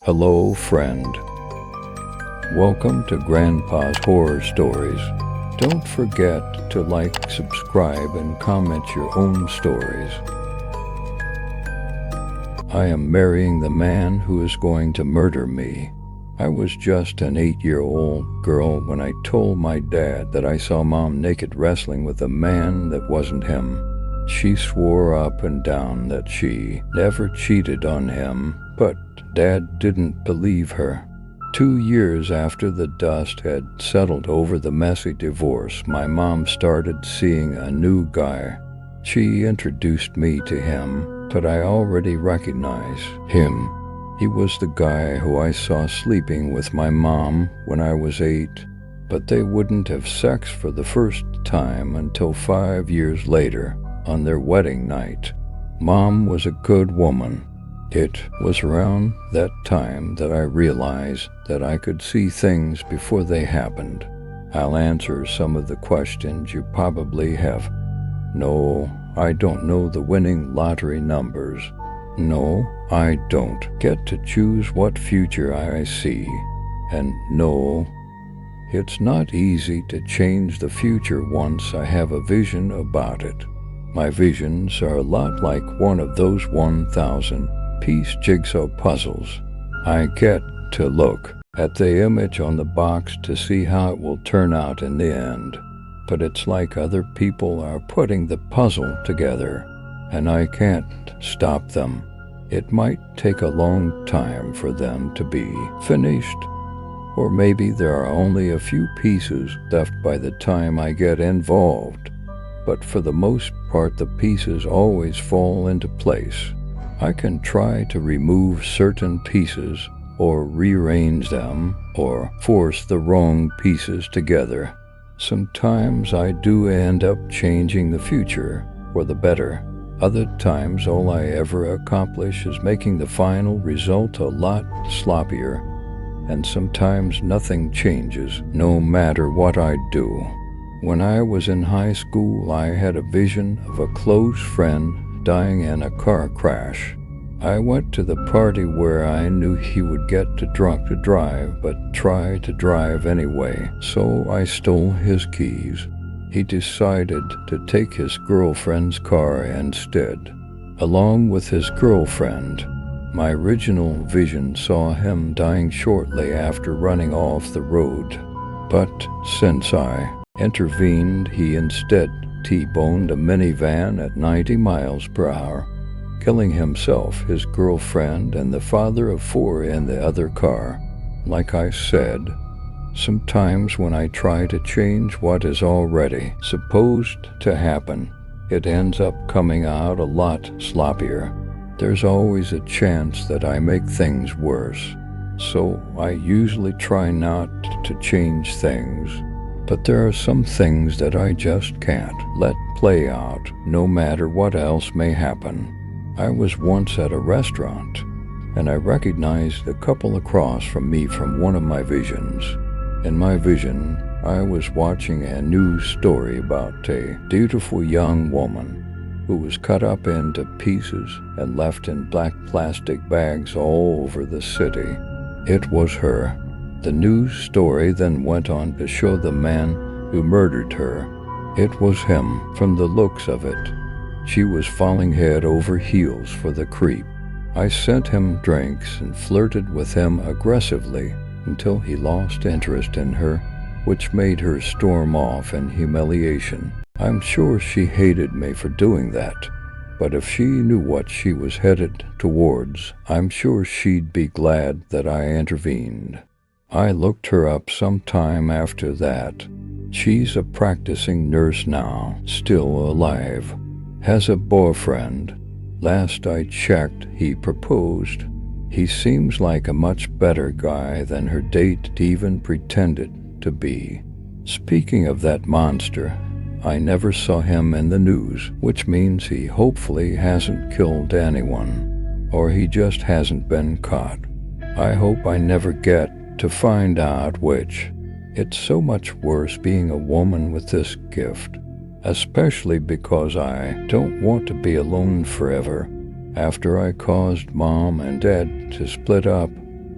Hello, friend. Welcome to Grandpa's Horror Stories. Don't forget to like, subscribe, and comment your own stories. I am marrying the man who is going to murder me. I was just an 8-year-old girl when I told my dad that I saw Mom naked wrestling with a man that wasn't him. She swore up and down that she never cheated on him, but Dad didn't believe her. 2 years after the dust had settled over the messy divorce, my mom started seeing a new guy. She introduced me to him, but I already recognized him. He was the guy who I saw sleeping with my mom when I was 8, but they wouldn't have sex for the first time until 5 years later, on their wedding night. Mom was a good woman. It was around that time that I realized that I could see things before they happened. I'll answer some of the questions you probably have. No, I don't know the winning lottery numbers. No, I don't get to choose what future I see. And no, it's not easy to change the future once I have a vision about it. My visions are a lot like one of those 1,000-piece jigsaw puzzles. I get to look at the image on the box to see how it will turn out in the end. But it's like other people are putting the puzzle together, and I can't stop them. It might take a long time for them to be finished, or maybe there are only a few pieces left by the time I get involved. But for the most part, the pieces always fall into place. I can try to remove certain pieces, or rearrange them, or force the wrong pieces together. Sometimes I do end up changing the future for the better. Other times all I ever accomplish is making the final result a lot sloppier. And sometimes nothing changes, no matter what I do. When I was in high school, I had a vision of a close friend dying in a car crash. I went to the party where I knew he would get too drunk to drive, but try to drive anyway, so I stole his keys. He decided to take his girlfriend's car instead. Along with his girlfriend, my original vision saw him dying shortly after running off the road. But since I intervened, he instead T-boned a minivan at 90 miles per hour, killing himself, his girlfriend, and the father of 4 in the other car. Like I said, sometimes when I try to change what is already supposed to happen, it ends up coming out a lot sloppier. There's always a chance that I make things worse, so I usually try not to change things. But there are some things that I just can't let play out, no matter what else may happen. I was once at a restaurant, and I recognized the couple across from me from one of my visions. In my vision, I was watching a news story about a beautiful young woman who was cut up into pieces and left in black plastic bags all over the city. It was her. The news story then went on to show the man who murdered her. It was him, from the looks of it. She was falling head over heels for the creep. I sent him drinks and flirted with him aggressively until he lost interest in her, which made her storm off in humiliation. I'm sure she hated me for doing that, but if she knew what she was headed towards, I'm sure she'd be glad that I intervened. I looked her up sometime after that. She's a practicing nurse now, still alive. Has a boyfriend. Last I checked, he proposed. He seems like a much better guy than her date even pretended to be. Speaking of that monster, I never saw him in the news, which means he hopefully hasn't killed anyone, or he just hasn't been caught. I hope I never get to find out which. It's so much worse being a woman with this gift, especially because I don't want to be alone forever. After I caused Mom and Dad to split up,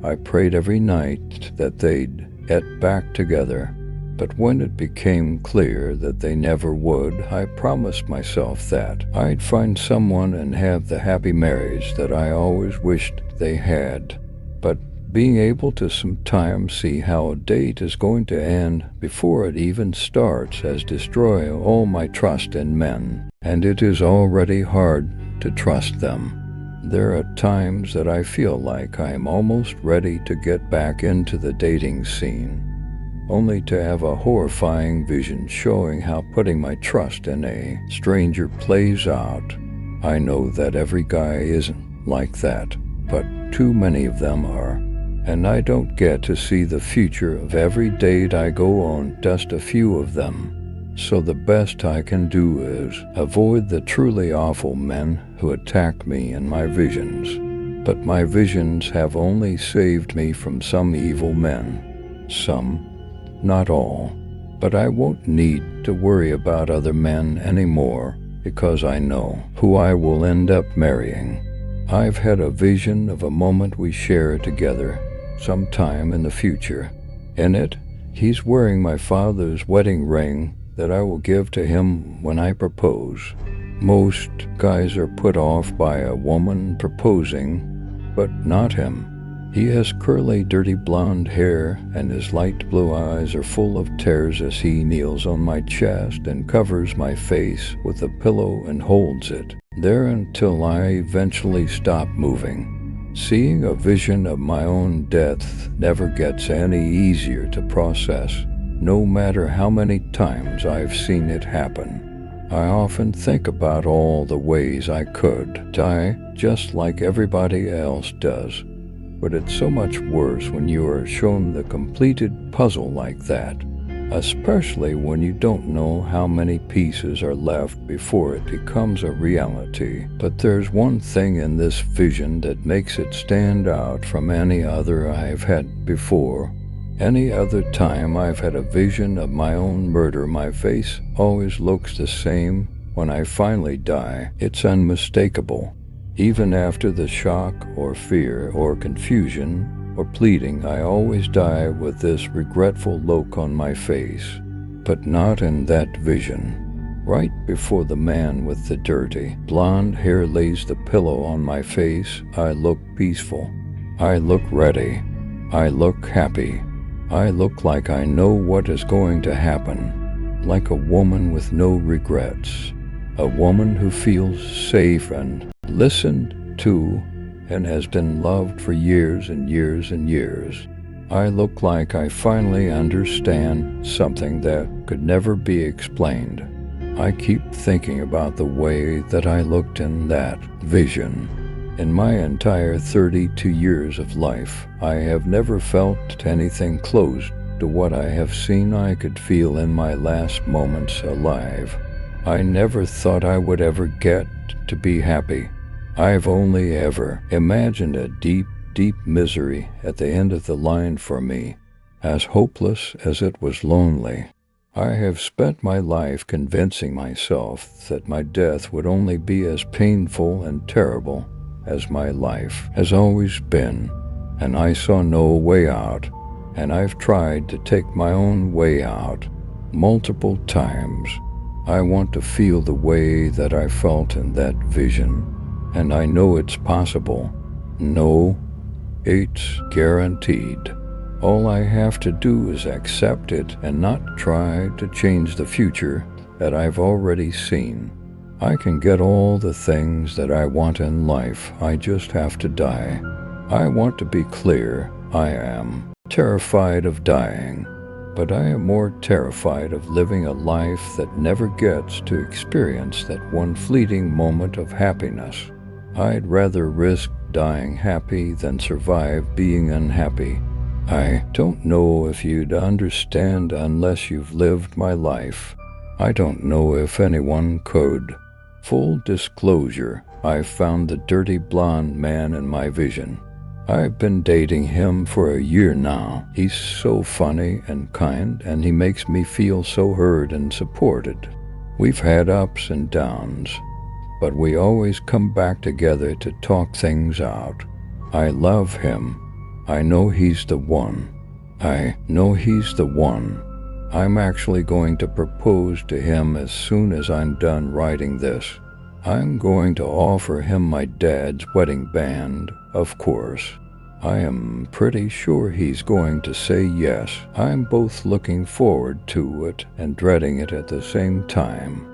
I prayed every night that they'd get back together. But when it became clear that they never would, I promised myself that I'd find someone and have the happy marriage that I always wished they had. But being able to sometimes see how a date is going to end before it even starts has destroyed all my trust in men, and it is already hard to trust them. There are times that I feel like I am almost ready to get back into the dating scene, only to have a horrifying vision showing how putting my trust in a stranger plays out. I know that every guy isn't like that, but too many of them are, and I don't get to see the future of every date I go on, just a few of them. So the best I can do is avoid the truly awful men who attack me in my visions. But my visions have only saved me from some evil men. Some, not all. But I won't need to worry about other men anymore, because I know who I will end up marrying. I've had a vision of a moment we share together sometime in the future. In it, he's wearing my father's wedding ring that I will give to him when I propose. Most guys are put off by a woman proposing, but not him. He has curly, dirty blonde hair, and his light blue eyes are full of tears as he kneels on my chest and covers my face with a pillow and holds it there until I eventually stop moving. Seeing a vision of my own death never gets any easier to process, no matter how many times I've seen it happen. I often think about all the ways I could die just like everybody else does. But it's so much worse when you are shown the completed puzzle like that, especially when you don't know how many pieces are left before it becomes a reality. But there's one thing in this vision that makes it stand out from any other I've had before. Any other time I've had a vision of my own murder, my face always looks the same when I finally die. It's unmistakable. Even after the shock or fear or confusion or pleading, I always die with this regretful look on my face. But not in that vision. Right before the man with the dirty blonde hair lays the pillow on my face, I look peaceful. I look ready. I look happy. I look like I know what is going to happen. Like a woman with no regrets. A woman who feels safe and listened to and has been loved for years and years and years. I look like I finally understand something that could never be explained. I keep thinking about the way that I looked in that vision. In my entire 32 years of life, I have never felt anything close to what I have seen I could feel in my last moments alive. I never thought I would ever get to be happy. I've only ever imagined a deep, deep misery at the end of the line for me, as hopeless as it was lonely. I have spent my life convincing myself that my death would only be as painful and terrible as my life has always been, and I saw no way out, and I've tried to take my own way out multiple times. I want to feel the way that I felt in that vision, and I know it's possible. No, it's guaranteed. All I have to do is accept it and not try to change the future that I've already seen. I can get all the things that I want in life. I just have to die. I want to be clear. I am terrified of dying, but I am more terrified of living a life that never gets to experience that one fleeting moment of happiness. I'd rather risk dying happy than survive being unhappy. I don't know if you'd understand unless you've lived my life. I don't know if anyone could. Full disclosure, I've found the dirty blonde man in my vision. I've been dating him for a year now. He's so funny and kind, and he makes me feel so heard and supported. We've had ups and downs, but we always come back together to talk things out. I love him. I know he's the one. I know he's the one. I'm actually going to propose to him as soon as I'm done writing this. I'm going to offer him my dad's wedding band, of course. I am pretty sure he's going to say yes. I'm both looking forward to it and dreading it at the same time.